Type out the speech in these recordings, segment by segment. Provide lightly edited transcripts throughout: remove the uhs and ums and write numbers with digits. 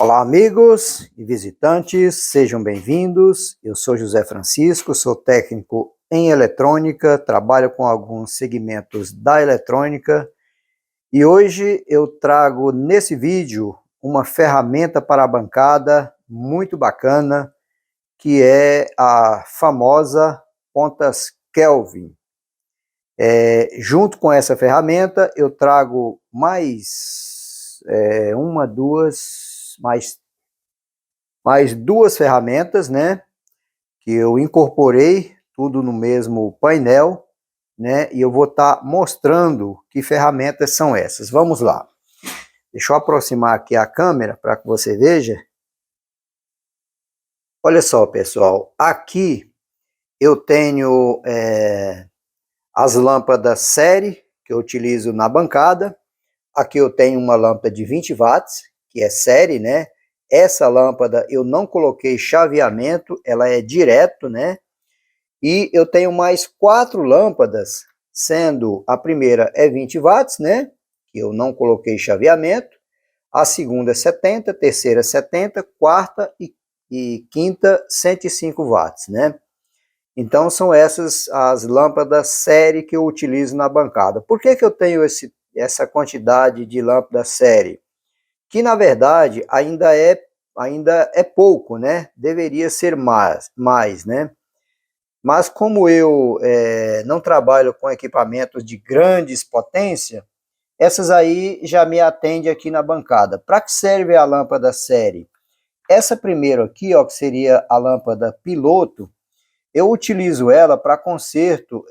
Olá, amigos e visitantes, sejam bem-vindos. Eu sou José Francisco, sou técnico em eletrônica, trabalho com alguns segmentos da eletrônica e hoje eu trago nesse vídeo uma ferramenta para a bancada muito bacana, que é a famosa pontas Kelvin. Junto com essa ferramenta eu trago mais duas ferramentas, né, que eu incorporei tudo no mesmo painel, né, e eu vou estar mostrando que ferramentas são essas. Vamos lá. Deixa eu aproximar aqui a câmera para que você veja. Olha só, pessoal, aqui eu tenho as lâmpadas série que eu utilizo na bancada. Aqui eu tenho uma lâmpada de 20 watts, que é série, né? Essa lâmpada eu não coloquei chaveamento, ela é direto, né? E eu tenho mais 4 lâmpadas, sendo a primeira é 20 watts, né? Que eu não coloquei chaveamento. A segunda é 70, terceira 70, quarta e quinta 105 watts, né? Então são essas as lâmpadas série que eu utilizo na bancada. Por que eu tenho essa quantidade de lâmpadas série? Que na verdade ainda é pouco, né? Deveria ser mais, né? Mas como eu não trabalho com equipamentos de grandes potência, essas aí já me atendem aqui na bancada. Para que serve a lâmpada série? Essa primeira aqui, ó, que seria a lâmpada piloto, eu utilizo ela para conserto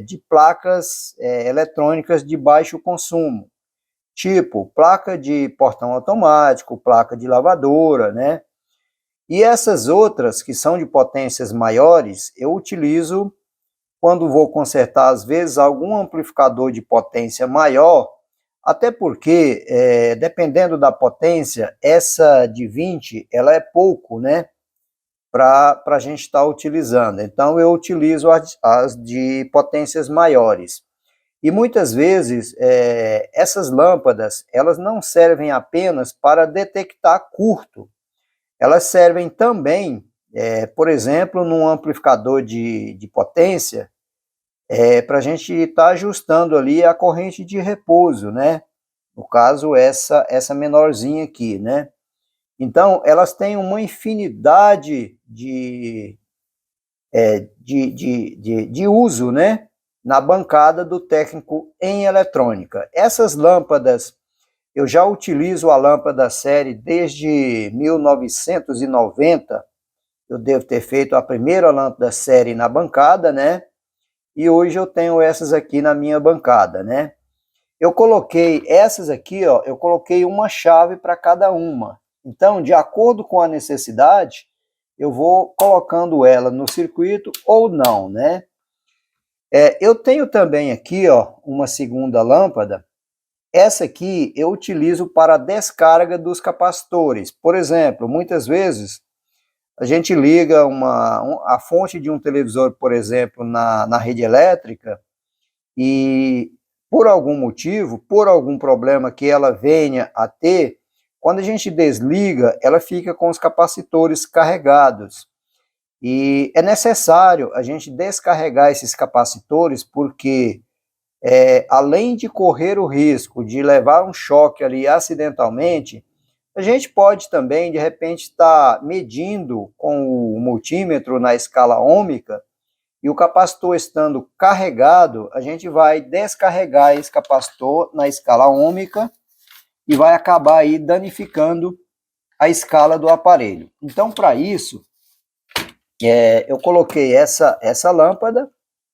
de placas eletrônicas de baixo consumo, tipo placa de portão automático, placa de lavadora, né? E essas outras, que são de potências maiores, eu utilizo quando vou consertar, às vezes, algum amplificador de potência maior, até porque, dependendo da potência, essa de 20, ela é pouco, né? Para a gente estar utilizando. Então, eu utilizo as de potências maiores. E muitas vezes, essas lâmpadas, elas não servem apenas para detectar curto. Elas servem também, por exemplo, num amplificador de potência, para a gente estar ajustando ali a corrente de repouso, né? No caso, essa menorzinha aqui, né? Então, elas têm uma infinidade de uso, né, na bancada do técnico em eletrônica. Essas lâmpadas, eu já utilizo a lâmpada série desde 1990, eu devo ter feito a primeira lâmpada série na bancada, né, e hoje eu tenho essas aqui na minha bancada, né. Eu coloquei essas aqui, ó, eu coloquei uma chave para cada uma. Então, de acordo com a necessidade, eu vou colocando ela no circuito ou não, né? Eu tenho também aqui, ó, uma segunda lâmpada. Essa aqui eu utilizo para a descarga dos capacitores. Por exemplo, muitas vezes a gente liga a fonte de um televisor, por exemplo, na rede elétrica e por algum motivo, por algum problema que ela venha a ter, quando a gente desliga, ela fica com os capacitores carregados. E é necessário a gente descarregar esses capacitores porque, além de correr o risco de levar um choque ali acidentalmente, a gente pode também, de repente, estar medindo com o multímetro na escala ômica e o capacitor estando carregado, a gente vai descarregar esse capacitor na escala ômica e vai acabar aí danificando a escala do aparelho. Então, para isso, eu coloquei essa lâmpada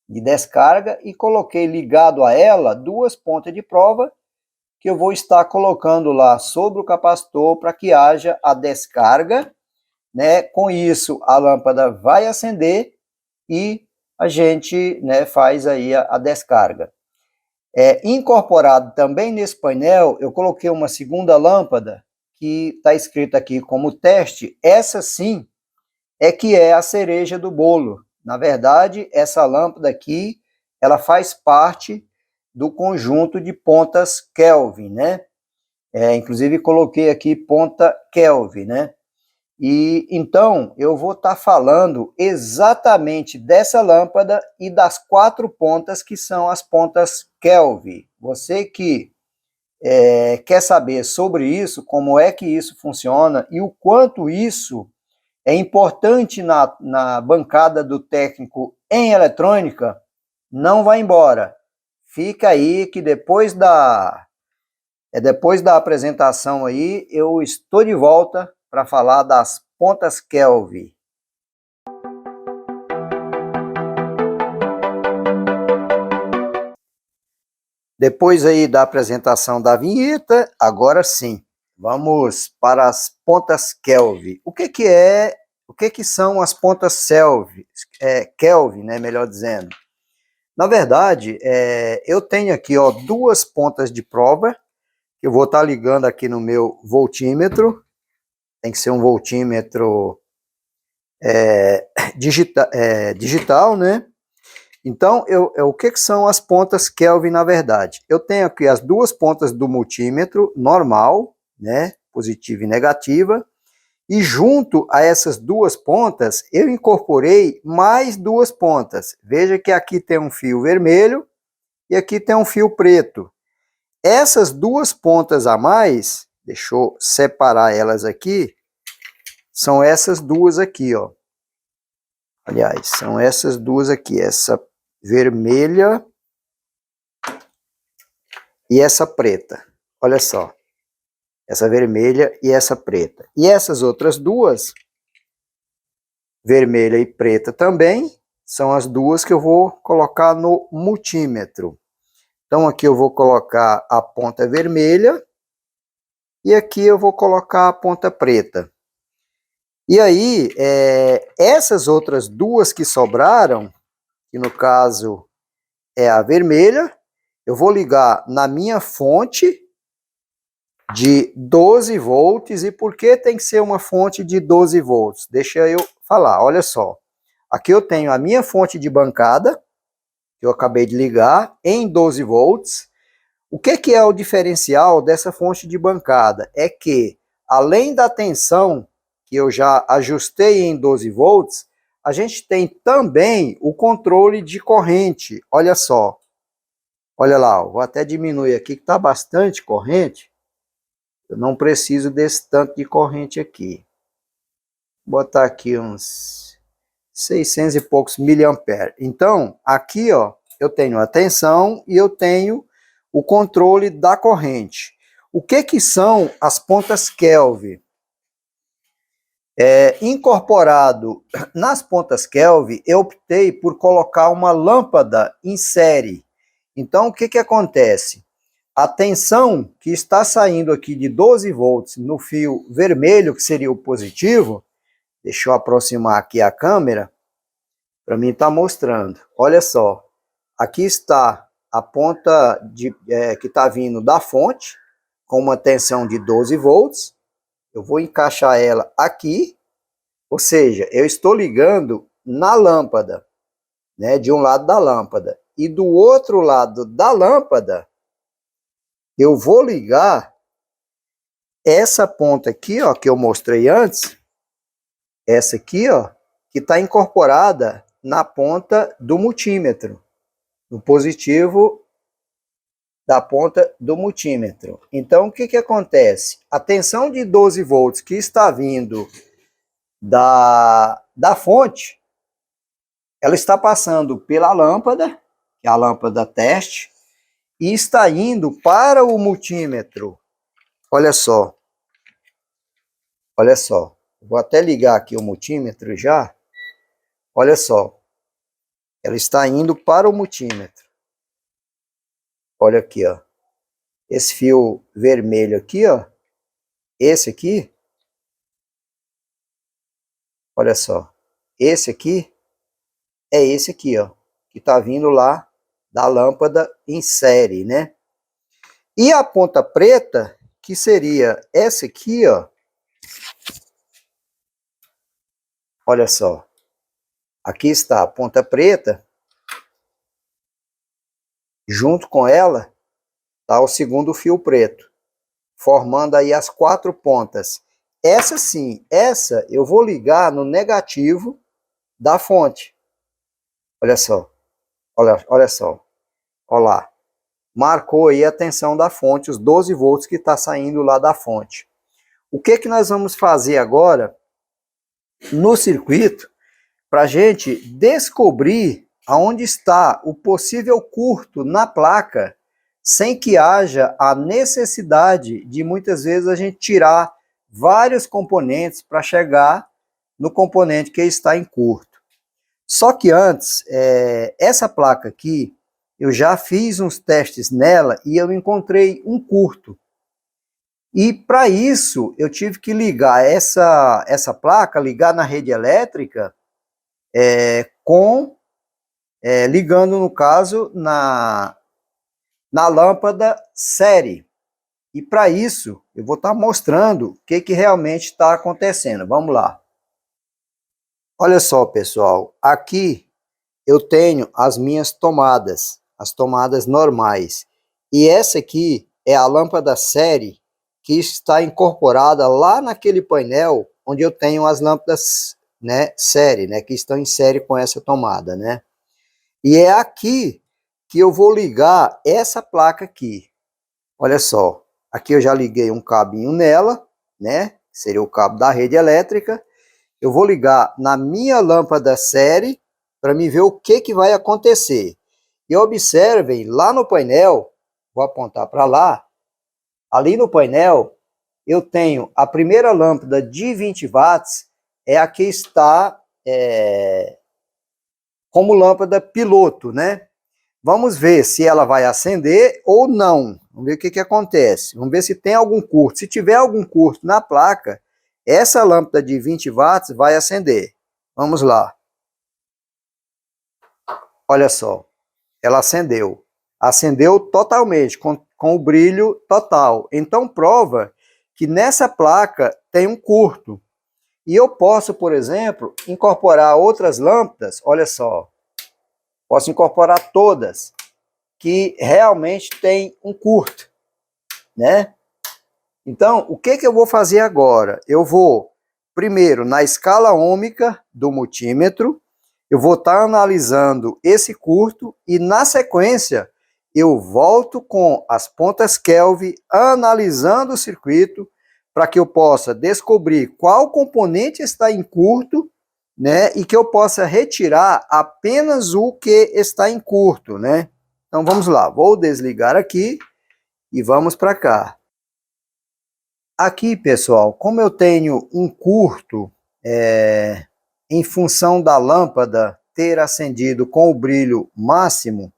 de descarga e coloquei ligado a ela duas pontas de prova que eu vou estar colocando lá sobre o capacitor para que haja a descarga, né? Com isso, a lâmpada vai acender e a gente, né, faz aí a descarga. Incorporado também nesse painel, eu coloquei uma segunda lâmpada que está escrita aqui como teste. Essa sim que é a cereja do bolo. Na verdade, essa lâmpada aqui, ela faz parte do conjunto de pontas Kelvin, né? Inclusive coloquei aqui ponta Kelvin, né? E então eu vou estar falando exatamente dessa lâmpada e das 4 pontas que são as pontas Kelvin. Você que quer saber sobre isso, como é que isso funciona e o quanto isso é importante na bancada do técnico em eletrônica, não vai embora. Fica aí que depois da apresentação aí, eu estou de volta para falar das pontas Kelvin. Depois aí da apresentação da vinheta, agora sim, vamos para as pontas Kelvin. O que são as pontas Kelvin, né, melhor dizendo? Na verdade, eu tenho aqui, ó, 2 pontas de prova, que eu vou estar ligando aqui no meu voltímetro. Tem que ser um voltímetro digital, né? Então, o que são as pontas Kelvin, na verdade? Eu tenho aqui as 2 pontas do multímetro normal, né? Positiva e negativa. E junto a essas 2 pontas, eu incorporei mais 2 pontas. Veja que aqui tem um fio vermelho e aqui tem um fio preto. Essas 2 pontas a mais, deixa eu separar elas aqui, são essas 2 aqui, ó. Aliás, são essas 2 aqui, essa vermelha e essa preta. Olha só, essa vermelha e essa preta. E essas outras 2, vermelha e preta também, são as 2 que eu vou colocar no multímetro. Então aqui eu vou colocar a ponta vermelha e aqui eu vou colocar a ponta preta. E aí, essas outras 2 que sobraram, que no caso é a vermelha, eu vou ligar na minha fonte de 12 volts. E por que tem que ser uma fonte de 12 volts? Deixa eu falar, olha só. Aqui eu tenho a minha fonte de bancada, que eu acabei de ligar, em 12 volts. O que é o diferencial dessa fonte de bancada? É que, além da tensão, que eu já ajustei em 12 volts, a gente tem também o controle de corrente. Olha só. Olha lá, vou até diminuir aqui, que está bastante corrente. Eu não preciso desse tanto de corrente aqui. Vou botar aqui uns 600 e poucos miliamperes. Então, aqui, ó, eu tenho a tensão e eu tenho o controle da corrente. O que são as pontas Kelvin? Incorporado nas pontas Kelvin, eu optei por colocar uma lâmpada em série. Então, o que acontece? A tensão que está saindo aqui de 12 volts no fio vermelho, que seria o positivo, deixa eu aproximar aqui a câmera, para mim estar mostrando. Olha só, aqui está a ponta que está vindo da fonte, com uma tensão de 12 volts. Eu vou encaixar ela aqui, ou seja, eu estou ligando na lâmpada, né, de um lado da lâmpada. E do outro lado da lâmpada, eu vou ligar essa ponta aqui, ó, que eu mostrei antes, essa aqui, ó, que está incorporada na ponta do multímetro, no positivo da ponta do multímetro. Então, o que acontece? A tensão de 12 volts que está vindo da fonte, ela está passando pela lâmpada, que é a lâmpada teste, e está indo para o multímetro. Olha só. Olha só. Vou até ligar aqui o multímetro já. Olha só. Ela está indo para o multímetro. Olha aqui, ó. Esse fio vermelho aqui, ó. Esse aqui. Olha só. Esse aqui é esse aqui, ó. Que está vindo lá da lâmpada em série, né? E a ponta preta, que seria essa aqui, ó. Olha só. Aqui está a ponta preta. Junto com ela está o segundo fio preto. formando aí as 4 pontas. Essa sim, essa eu vou ligar no negativo da fonte. Olha só, olha só, olha lá. Marcou aí a tensão da fonte, os 12 volts que está saindo lá da fonte. O que que nós vamos fazer agora no circuito para a gente descobrir aonde está o possível curto na placa, sem que haja a necessidade de muitas vezes a gente tirar vários componentes para chegar no componente que está em curto. Só que antes, essa placa aqui, eu já fiz uns testes nela e eu encontrei um curto. E para isso, eu tive que ligar essa placa, ligar na rede elétrica, ligando, no caso, na lâmpada série. E para isso, eu vou estar mostrando o que realmente está acontecendo. Vamos lá. Olha só, pessoal, aqui eu tenho as minhas tomadas, as tomadas normais. E essa aqui é a lâmpada série que está incorporada lá naquele painel onde eu tenho as lâmpadas, né, série, né, que estão em série com essa tomada, né? E é aqui que eu vou ligar essa placa aqui. Olha só, aqui eu já liguei um cabinho nela, né? Seria o cabo da rede elétrica. Eu vou ligar na minha lâmpada série para me ver o que vai acontecer. E observem, lá no painel, vou apontar para lá, ali no painel, eu tenho a primeira lâmpada de 20 watts, é a que está como lâmpada piloto, né? Vamos ver se ela vai acender ou não. Vamos ver o que acontece. Vamos ver se tem algum curto. Se tiver algum curto na placa, essa lâmpada de 20 watts vai acender. Vamos lá. Olha só, ela acendeu. Acendeu totalmente, com o brilho total. Então prova que nessa placa tem um curto. E eu posso, por exemplo, incorporar outras lâmpadas, olha só. Posso incorporar todas que realmente tem um curto, né? Então, o que eu vou fazer agora? Eu vou, primeiro, na escala ômica do multímetro, eu vou estar analisando esse curto e, na sequência, eu volto com as pontas Kelvin, analisando o circuito, para que eu possa descobrir qual componente está em curto, né? E que eu possa retirar apenas o que está em curto, né? Então, vamos lá. Vou desligar aqui e vamos para cá. Aqui, pessoal, como eu tenho um curto, em função da lâmpada ter acendido com o brilho máximo,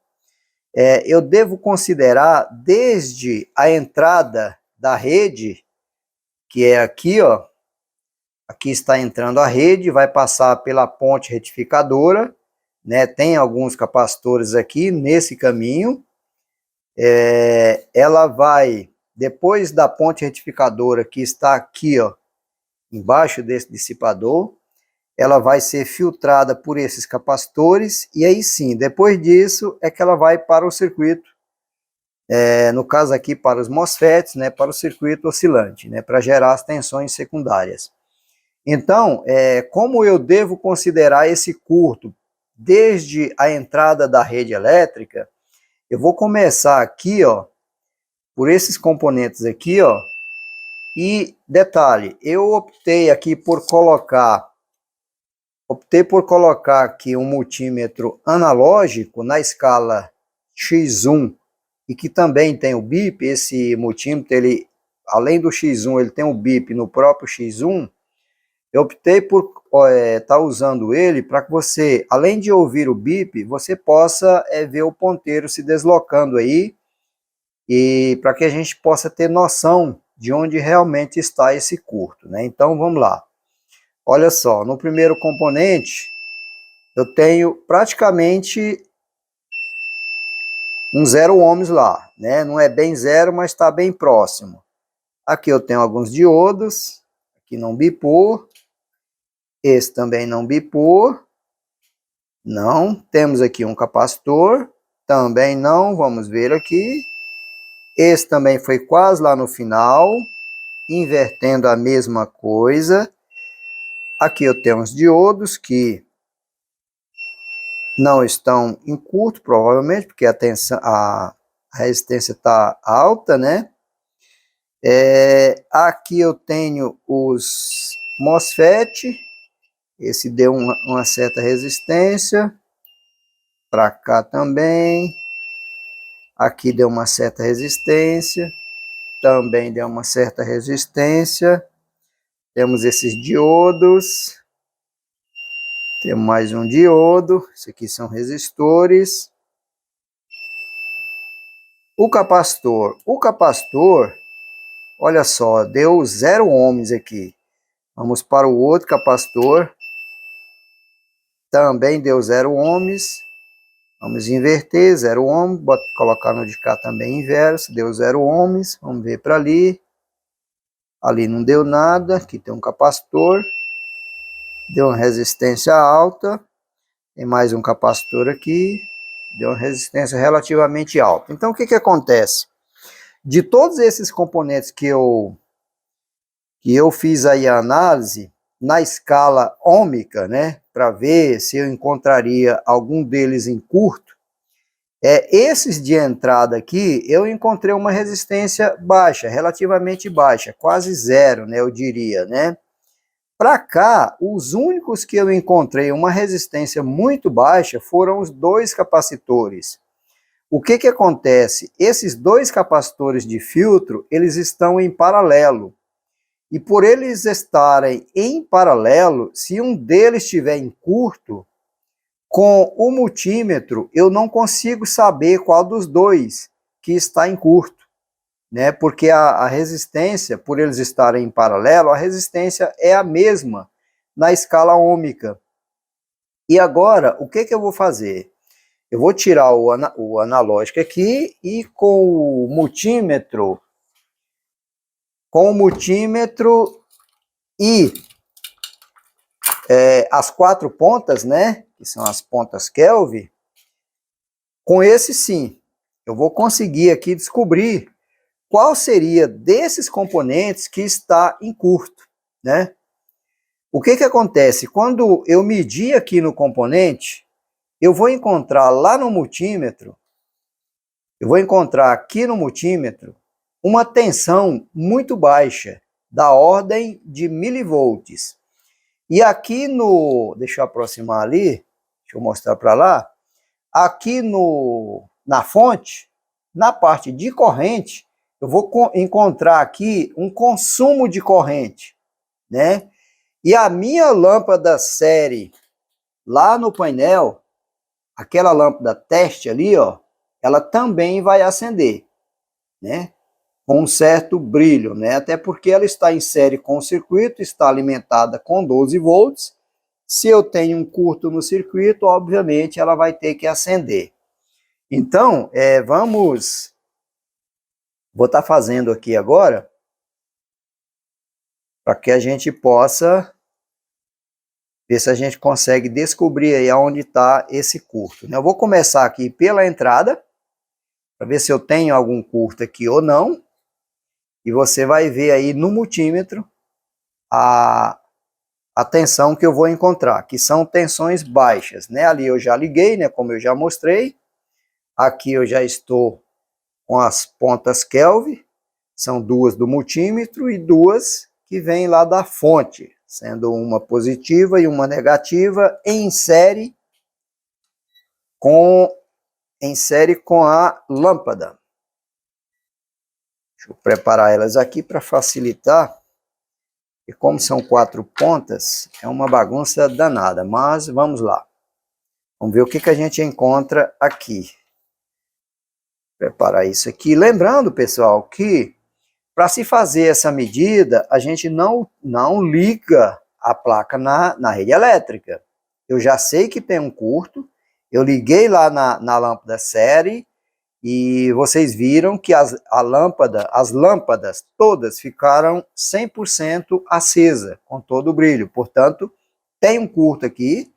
eu devo considerar desde a entrada da rede, que é aqui, ó, aqui está entrando a rede, vai passar pela ponte retificadora, né? Tem alguns capacitores aqui nesse caminho, ela vai, depois da ponte retificadora que está aqui, ó, embaixo desse dissipador, ela vai ser filtrada por esses capacitores, e aí sim, depois disso é que ela vai para o circuito, no caso aqui para os MOSFETs, né, para o circuito oscilante, né, para gerar as tensões secundárias. Então, como eu devo considerar esse curto desde a entrada da rede elétrica, eu vou começar aqui, ó, por esses componentes aqui, ó, e detalhe, eu optei por colocar aqui um multímetro analógico na escala X1 e que também tem o bip. Esse multímetro, ele, além do X1, ele tem o bip no próprio X1. Eu optei por estar usando ele para que você, além de ouvir o bip, você possa ver o ponteiro se deslocando aí, e para que a gente possa ter noção de onde realmente está esse curto, né? Então vamos lá. Olha só, no primeiro componente eu tenho praticamente um 0 ohms lá, né? Não é bem zero, mas está bem próximo. Aqui eu tenho alguns diodos, aqui não bipou, esse também não bipou, não. Temos aqui um capacitor, também não, vamos ver aqui. Esse também foi quase lá no final, invertendo a mesma coisa. Aqui eu tenho os diodos que não estão em curto, provavelmente, porque a resistência está alta, né? Aqui eu tenho os MOSFET, esse deu uma certa resistência, para cá também, aqui deu uma certa resistência, também deu uma certa resistência, temos esses diodos, temos mais um diodo, isso aqui são resistores. O capacitor, olha só, deu 0 ohms aqui. Vamos para o outro capacitor, também deu 0 ohms. Vamos inverter, 0 ohms, colocar no de cá também inverso, deu 0 ohms. Vamos ver para ali. Ali não deu nada, aqui tem um capacitor. Deu uma resistência alta. Tem mais um capacitor aqui. Deu uma resistência relativamente alta. Então o que acontece? De todos esses componentes que eu fiz aí a análise, na escala ôhmica, né, para ver se eu encontraria algum deles em curto, esses de entrada aqui, eu encontrei uma resistência baixa, relativamente baixa, quase zero, né, eu diria, né. Para cá, os únicos que eu encontrei uma resistência muito baixa foram os dois capacitores. O que acontece? Esses dois capacitores de filtro, eles estão em paralelo. E por eles estarem em paralelo, se um deles estiver em curto, com o multímetro eu não consigo saber qual dos dois que está em curto, né? Porque a resistência, por eles estarem em paralelo, a resistência é a mesma na escala ôhmica. E agora, o que eu vou fazer? Eu vou tirar o analógico aqui e com o multímetro e as 4 pontas, né, que são as pontas Kelvin, com esse sim, eu vou conseguir aqui descobrir qual seria desses componentes que está em curto, né? O que acontece? Quando eu medir aqui no componente, eu vou encontrar lá no multímetro, uma tensão muito baixa, da ordem de milivolts. E aqui deixa eu aproximar ali, deixa eu mostrar para lá, aqui na fonte, na parte de corrente, eu vou encontrar aqui um consumo de corrente, né? E a minha lâmpada série, lá no painel, aquela lâmpada teste ali, ó, ela também vai acender, né? Com um certo brilho, né? Até porque ela está em série com o circuito, está alimentada com 12 volts. Se eu tenho um curto no circuito, obviamente ela vai ter que acender. Então, vou estar fazendo aqui agora, para que a gente possa ver se a gente consegue descobrir aí aonde está esse curto, né? Eu vou começar aqui pela entrada, para ver se eu tenho algum curto aqui ou não. E você vai ver aí no multímetro a tensão que eu vou encontrar, que são tensões baixas, né? Ali eu já liguei, né, como eu já mostrei. Aqui eu já estou com as pontas Kelvin, são 2 do multímetro e 2 que vêm lá da fonte, sendo uma positiva e uma negativa em série com a lâmpada. Deixa eu preparar elas aqui para facilitar. E como são 4 pontas, é uma bagunça danada, mas vamos lá. Vamos ver o que a gente encontra aqui. Preparar isso aqui. Lembrando, pessoal, que para se fazer essa medida, a gente não liga a placa na rede elétrica. Eu já sei que tem um curto, eu liguei lá na lâmpada série, e vocês viram que as lâmpadas todas ficaram 100% acesa, com todo o brilho. Portanto, tem um curto aqui,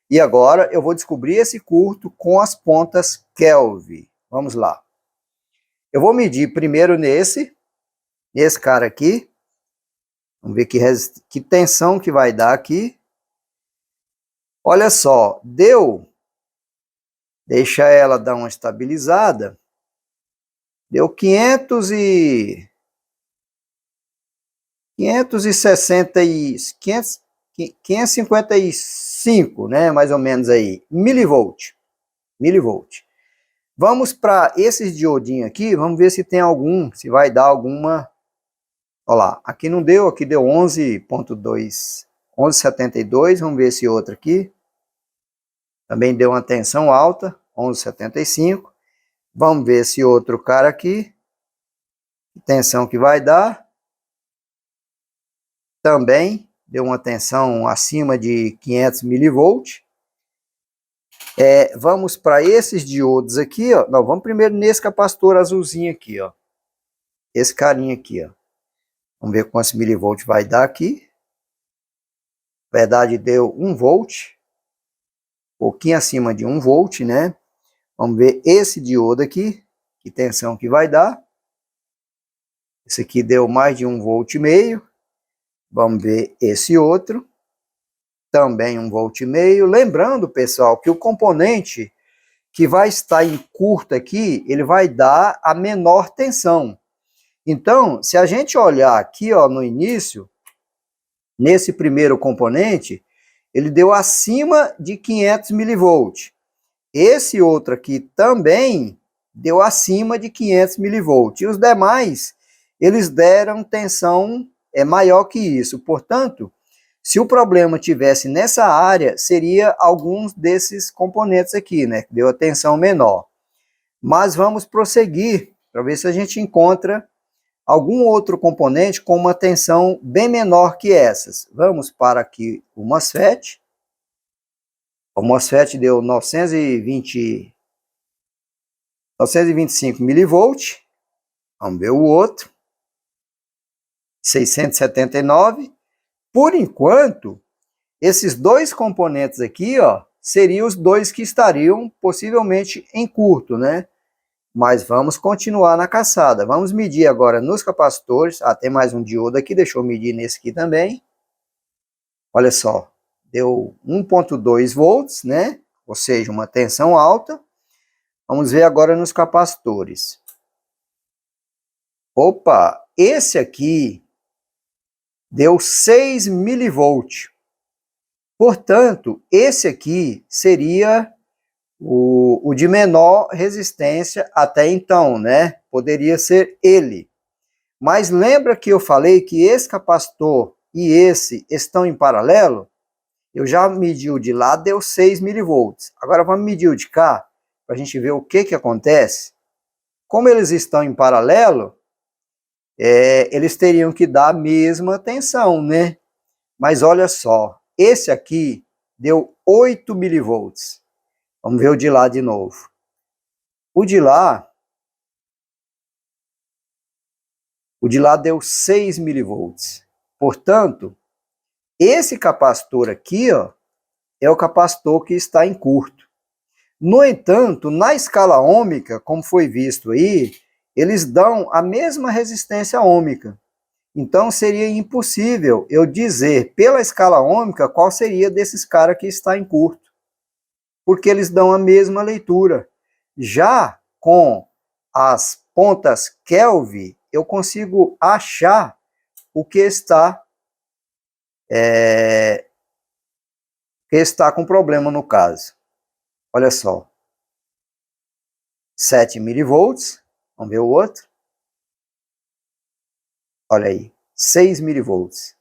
e agora eu vou descobrir esse curto com as pontas Kelvin. Vamos lá. Eu vou medir primeiro nesse cara aqui. Vamos ver que tensão que vai dar aqui. Olha só, deu. Deixa ela dar uma estabilizada. Deu 555, né, mais ou menos aí, milivolt. Vamos para esses diodinhos aqui, vamos ver se tem algum, se vai dar alguma. Olha lá, aqui não deu, aqui deu 11.2, 11,72, vamos ver esse outro aqui. Também deu uma tensão alta, 11,75. Vamos ver esse outro cara aqui. Tensão que vai dar. Também deu uma tensão acima de 500 milivolts. Vamos para esses diodos aqui, ó. Não, vamos primeiro nesse capacitor azulzinho aqui, ó. Esse carinha aqui, ó. Vamos ver quantos milivolts vai dar aqui. Na verdade, deu 1 volt. Um pouquinho acima de 1 volt, né? Vamos ver esse diodo aqui. Que tensão que vai dar. Esse aqui deu mais de 1 volt e meio. Vamos ver esse outro. Também 1 volt e meio. Lembrando, pessoal, que o componente que vai estar em curto aqui, ele vai dar a menor tensão. Então, se a gente olhar aqui, ó, no início, nesse primeiro componente, ele deu acima de 500 milivolts. Esse outro aqui também deu acima de 500 milivolts. E os demais, eles deram tensão maior que isso. Portanto, se o problema tivesse nessa área, seria alguns desses componentes aqui, né? Que deu a tensão menor. Mas vamos prosseguir para ver se a gente encontra algum outro componente com uma tensão bem menor que essas. Vamos para aqui o MOSFET. O MOSFET deu 925 milivolts. Vamos ver o outro. 679. Por enquanto, esses dois componentes aqui, ó, seriam os dois que estariam possivelmente em curto, né? Mas vamos continuar na caçada. Vamos medir agora nos capacitores. Ah, tem mais um diodo aqui, deixa eu medir nesse aqui também. Olha só, deu 1.2 volts, né? Ou seja, uma tensão alta. Vamos ver agora nos capacitores. Opa, esse aqui deu 6 milivolts. Portanto, esse aqui seria o de menor resistência até então, né? Poderia ser ele. Mas lembra que eu falei que esse capacitor e esse estão em paralelo? Eu já medi o de lá, deu 6 milivolts. Agora vamos medir o de cá, para a gente ver o que acontece. Como eles estão em paralelo, eles teriam que dar a mesma tensão, né? Mas olha só, esse aqui deu 8 milivolts. Vamos ver o de lá de novo. O de lá deu 6 milivolts. Portanto, esse capacitor aqui, ó, é o capacitor que está em curto. No entanto, na escala ômica, como foi visto aí, eles dão a mesma resistência ômica. Então, seria impossível eu dizer pela escala ômica qual seria desses caras que está em curto, porque eles dão a mesma leitura. Já com as pontas Kelvin, eu consigo achar o que está com problema no caso. Olha só, 7 milivolts, vamos ver o outro. Olha aí, 6 milivolts.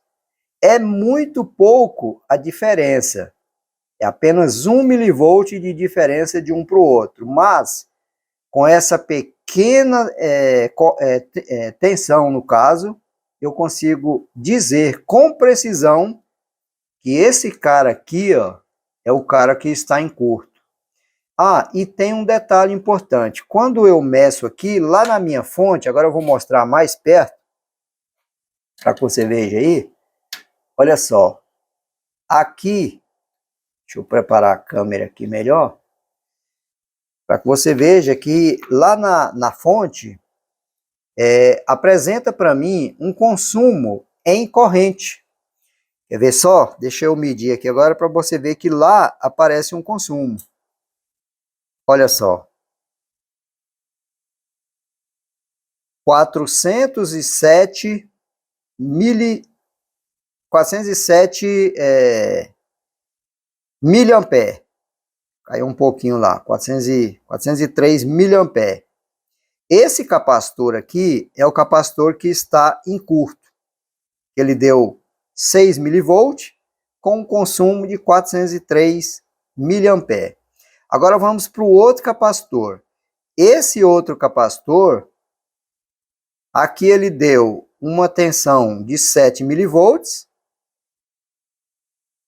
É muito pouco a diferença. É apenas 1 milivolt de diferença de um para o outro. Mas, com essa pequena tensão, no caso, eu consigo dizer com precisão que esse cara aqui, ó, é o cara que está em curto. Ah, e tem um detalhe importante. Quando eu meço aqui, lá na minha fonte, agora eu vou mostrar mais perto, para que você veja aí. Olha só. Aqui, deixa eu preparar a câmera aqui melhor, para que você veja que lá na fonte, apresenta para mim um consumo em corrente. Quer ver só? Deixa eu medir aqui agora para você ver que lá aparece um consumo. Olha só. 407 mili, 407 miliampere. Caiu um pouquinho lá, 403 miliampere. Esse capacitor aqui é o capacitor que está em curto. Ele deu 6 milivolts com um consumo de 403 miliampere. Agora vamos para o outro capacitor. Esse outro capacitor, aqui ele deu uma tensão de 7 milivolts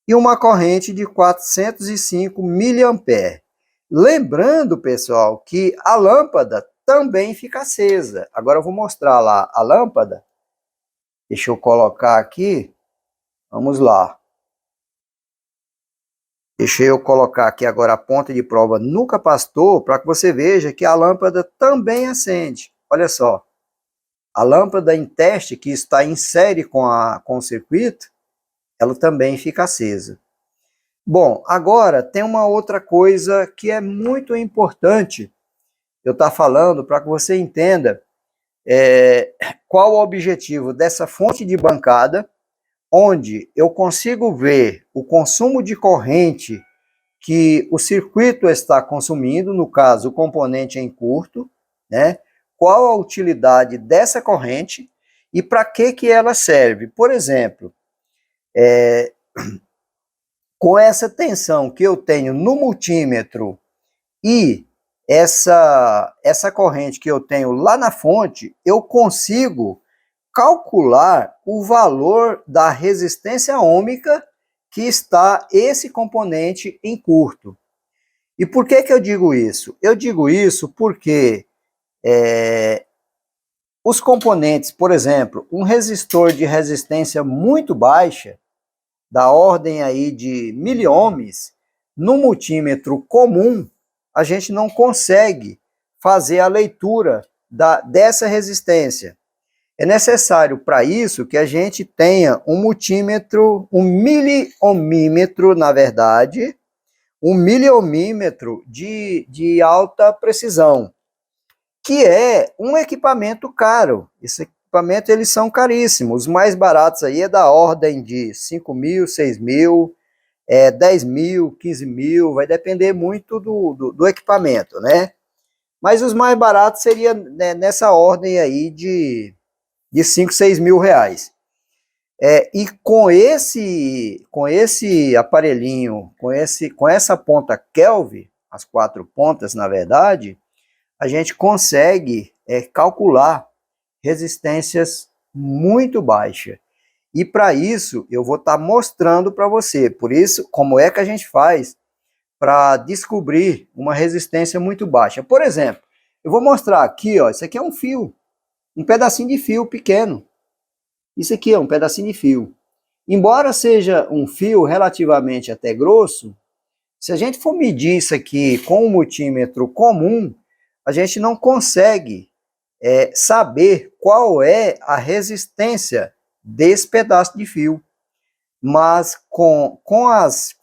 e uma corrente de 405 miliampere. Lembrando, pessoal, que a lâmpada também fica acesa. Agora eu vou mostrar lá a lâmpada. Deixa eu colocar aqui. Vamos lá. Deixa eu colocar aqui agora a ponta de prova no capacitor para que você veja que a lâmpada também acende. Olha só. A lâmpada em teste que está em série com o circuito, ela também fica acesa. Bom, agora tem uma outra coisa que é muito importante eu estar falando para que você entenda qual o objetivo dessa fonte de bancada, onde eu consigo ver o consumo de corrente que o circuito está consumindo, no caso o componente em curto, né? Qual a utilidade dessa corrente e para que ela serve. Por exemplo, com essa tensão que eu tenho no multímetro e essa corrente que eu tenho lá na fonte, eu consigo calcular o valor da resistência ohmica que está esse componente em curto. E por que eu digo isso? Eu digo isso porque os componentes, por exemplo, um resistor de resistência muito baixa, da ordem aí de miliohms, no multímetro comum, a gente não consegue fazer a leitura dessa resistência. É necessário para isso que a gente tenha um multímetro, um miliohmímetro, na verdade, um miliohmímetro de alta precisão, que é um equipamento caro. Esse equipamento, eles são caríssimos. Os mais baratos aí é da ordem de 5 mil, 6 mil, 10 mil, 15 mil, vai depender muito do equipamento, né? Mas os mais baratos seria, né, nessa ordem aí de 5, 6 mil reais. E com esse aparelhinho, com essa ponta Kelvin, as 4 pontas, na verdade, a gente consegue calcular resistências muito baixas. E para isso, eu vou estar mostrando para você. Por isso, como é que a gente faz para descobrir uma resistência muito baixa. Por exemplo, eu vou mostrar aqui, ó, isso aqui é um fio, um pedacinho de fio pequeno. Isso aqui é um pedacinho de fio. Embora seja um fio relativamente até grosso, se a gente for medir isso aqui com um multímetro comum, a gente não consegue saber qual é a resistência desse pedaço de fio. Mas com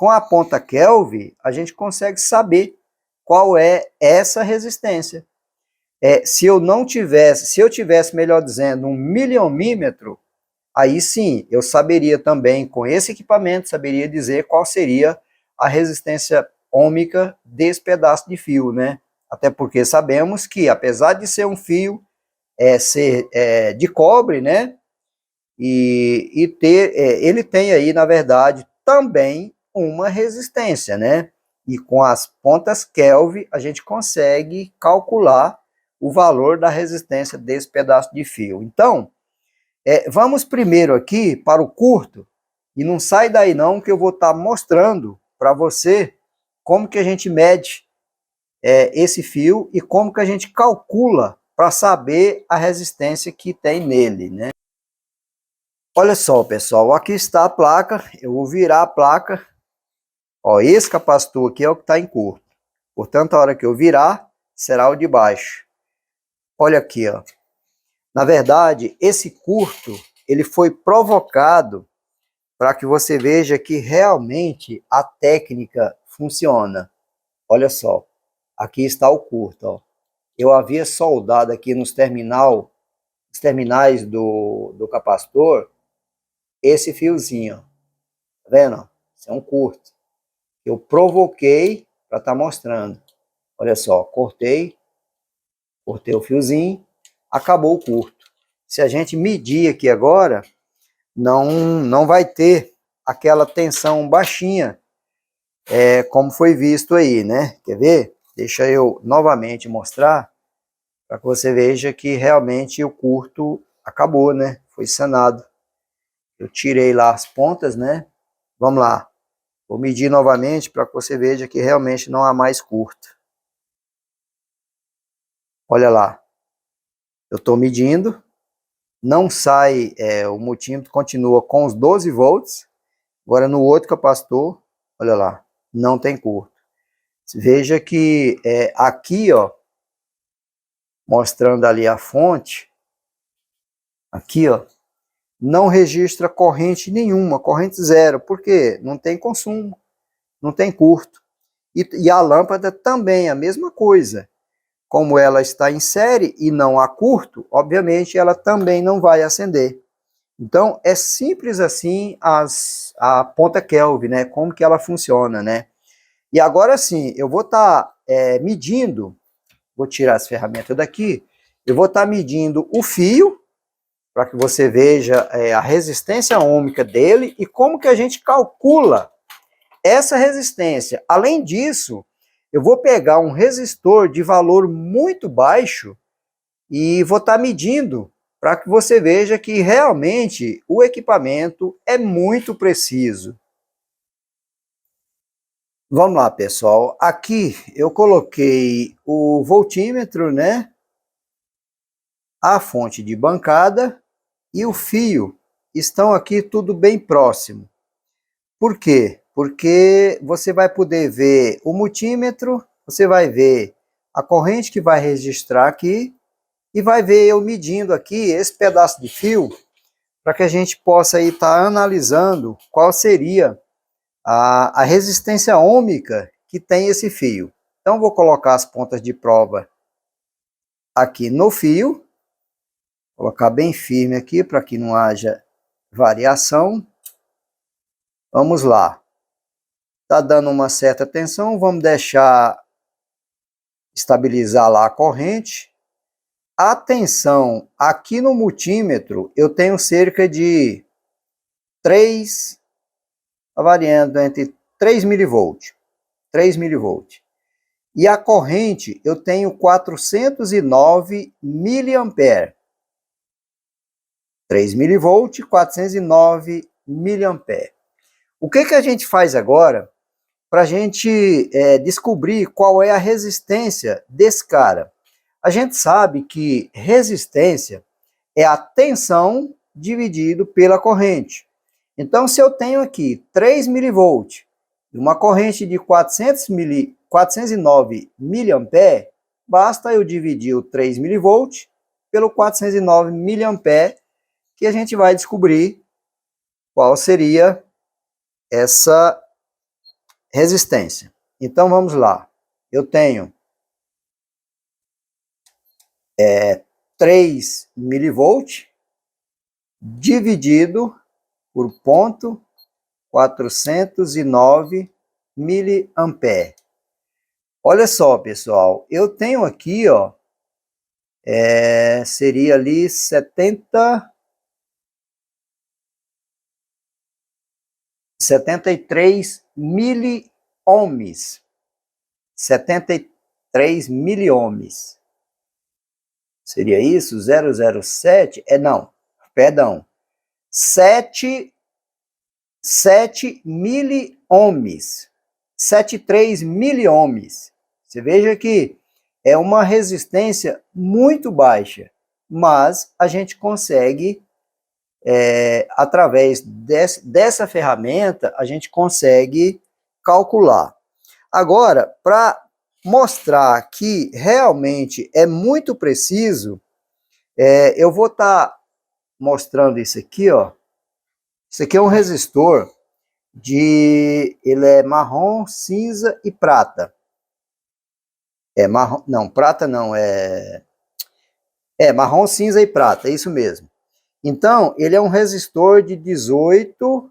a ponta Kelvin, a gente consegue saber qual é essa resistência. Se eu tivesse, melhor dizendo, um miliohmímetro, aí sim, eu saberia também, com esse equipamento, saberia dizer qual seria a resistência ohmica desse pedaço de fio, né? Até porque sabemos que, apesar de ser um fio, ser de cobre, né? Ele tem aí, na verdade, também uma resistência, né? E com as pontas Kelvin, a gente consegue calcular o valor da resistência desse pedaço de fio. Então, vamos primeiro aqui para o curto, e não sai daí não, que eu vou estar mostrando para você como que a gente mede esse fio e como que a gente calcula para saber a resistência que tem nele, né? Olha só, pessoal, aqui está a placa, eu vou virar a placa, ó, esse capacitor aqui é o que está em curto, portanto, a hora que eu virar, será o de baixo. Olha aqui, ó, Na verdade, esse curto, ele foi provocado para que você veja que realmente a técnica funciona. Olha só, aqui está o curto, ó. Eu havia soldado aqui nos terminais do capacitor, esse fiozinho, tá vendo? Isso é um curto. Eu provoquei para estar mostrando. Olha só, cortei o fiozinho, acabou o curto. Se a gente medir aqui agora, não vai ter aquela tensão baixinha, como foi visto aí, né? Quer ver? Deixa eu novamente mostrar, para que você veja que realmente o curto acabou, né? Foi sanado. Eu tirei lá as pontas, né? Vamos lá. Vou medir novamente para que você veja que realmente não há mais curto. Olha lá. Eu estou medindo. Não sai, o multímetro continua com os 12 volts. Agora no outro capacitor, olha lá, não tem curto. Veja que aqui, ó, mostrando ali a fonte, aqui, ó, não registra corrente nenhuma, corrente zero. Por quê? Não tem consumo, não tem curto. E a lâmpada também, a mesma coisa. Como ela está em série e não há curto, obviamente ela também não vai acender. Então, é simples assim a ponta Kelvin, né? Como que ela funciona, né? E agora sim, eu vou estar medindo, vou tirar as ferramentas daqui, eu vou estar medindo o fio, para que você veja a resistência ohmica dele e como que a gente calcula essa resistência. Além disso, eu vou pegar um resistor de valor muito baixo e vou estar medindo para que você veja que realmente o equipamento é muito preciso. Vamos lá, pessoal. Aqui eu coloquei o voltímetro, né? A fonte de bancada e o fio estão aqui tudo bem próximo. Por quê? Porque você vai poder ver o multímetro, você vai ver a corrente que vai registrar aqui e vai ver eu medindo aqui esse pedaço de fio para que a gente possa estar analisando qual seria a resistência ohmica que tem esse fio. Então vou colocar as pontas de prova aqui no fio, colocar bem firme aqui para que não haja variação. Vamos lá. Está dando uma certa tensão, vamos deixar estabilizar lá a corrente. A tensão aqui no multímetro, eu tenho cerca de 3, está variando entre 3 milivolts. 3 milivolts. E a corrente, eu tenho 409 miliampere. 3 milivolts, 409 miliampere. O que a gente faz agora para a gente descobrir qual é a resistência desse cara? A gente sabe que resistência é a tensão dividido pela corrente. Então, se eu tenho aqui 3 milivolts e uma corrente de 409 miliampere, basta eu dividir o 3 milivolts pelo 409 miliampere, que a gente vai descobrir qual seria essa resistência. Então, vamos lá. Eu tenho 3 milivolts dividido por 0,409 miliampere. Olha só, pessoal, eu tenho aqui, ó, seria ali 73 miliohms. 73 miliohms. Seria isso? 007? Não, perdão. 7 miliohms. 73 miliohms. Você veja que é uma resistência muito baixa, mas a gente consegue, através dessa ferramenta, a gente consegue calcular. Agora, para mostrar que realmente é muito preciso, Eu vou estar mostrando isso aqui, ó. Isso aqui é um resistor ele é marrom, cinza e prata. Marrom, não, prata não, marrom, cinza e prata, é isso mesmo. Então, ele é um resistor de 18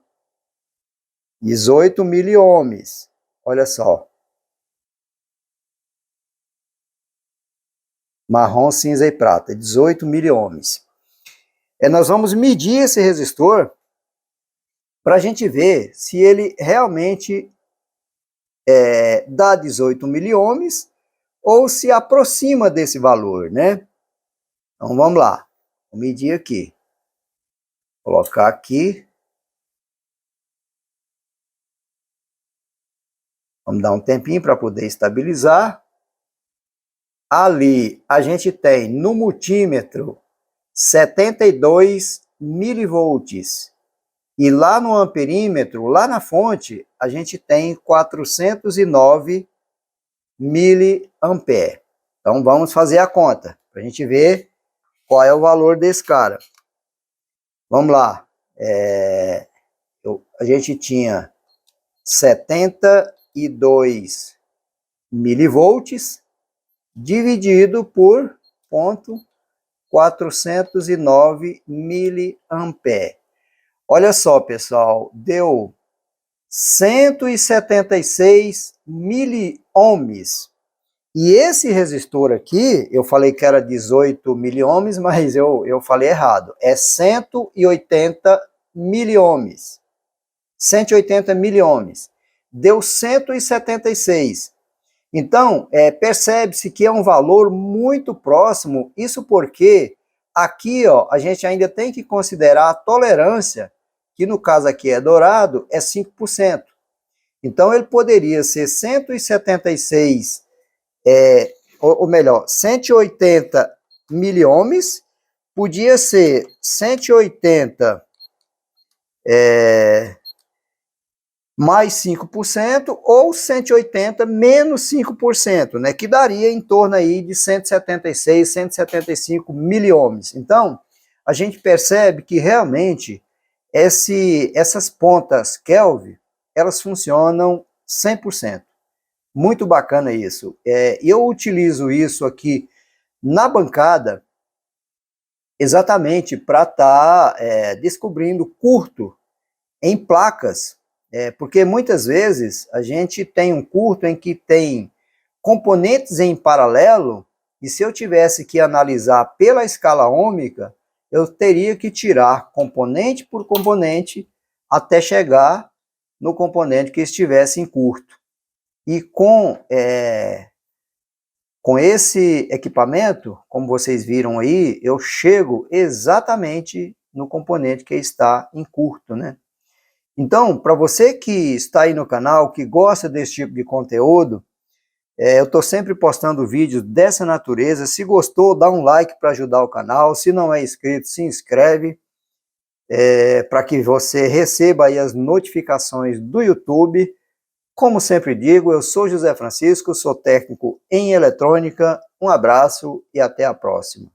miliohms. Olha só. Marrom, cinza e prata, 18 miliohms. Nós vamos medir esse resistor para a gente ver se ele realmente dá 18 miliohms ou se aproxima desse valor, né? Então vamos lá, vou medir aqui. Colocar aqui. Vamos dar um tempinho para poder estabilizar. Ali a gente tem no multímetro 72 milivolts. E lá no amperímetro, lá na fonte, a gente tem 409 miliampere. Então vamos fazer a conta, para a gente ver qual é o valor desse cara. Vamos lá. A gente tinha 72 milivolts dividido por 0,409 miliampere. Olha só, pessoal, deu 176 miliohms. E esse resistor aqui, eu falei que era 18 miliohms, mas eu falei errado. É 180 miliohms. 180 miliohms. Deu 176. Então, percebe-se que é um valor muito próximo. Isso porque aqui, ó, a gente ainda tem que considerar a tolerância, que no caso aqui é dourado, é 5%. Então, ele poderia ser 176, ou melhor, 180 miliohms, podia ser 180 mais 5%, ou 180 menos 5%, né, que daria em torno aí de 176, 175 miliohms. Então, a gente percebe que realmente essas pontas Kelvin, elas funcionam 100%. Muito bacana isso. Eu utilizo isso aqui na bancada exatamente para estar descobrindo curto em placas, porque muitas vezes a gente tem um curto em que tem componentes em paralelo, e se eu tivesse que analisar pela escala ômica, eu teria que tirar componente por componente até chegar no componente que estivesse em curto. E com esse equipamento, como vocês viram aí, eu chego exatamente no componente que está em curto, né? Então, para você que está aí no canal, que gosta desse tipo de conteúdo, eu estou sempre postando vídeos dessa natureza. Se gostou, dá um like para ajudar o canal. Se não é inscrito, se inscreve, para que você receba aí as notificações do YouTube. Como sempre digo, eu sou José Francisco, sou técnico em eletrônica. Um abraço e até a próxima.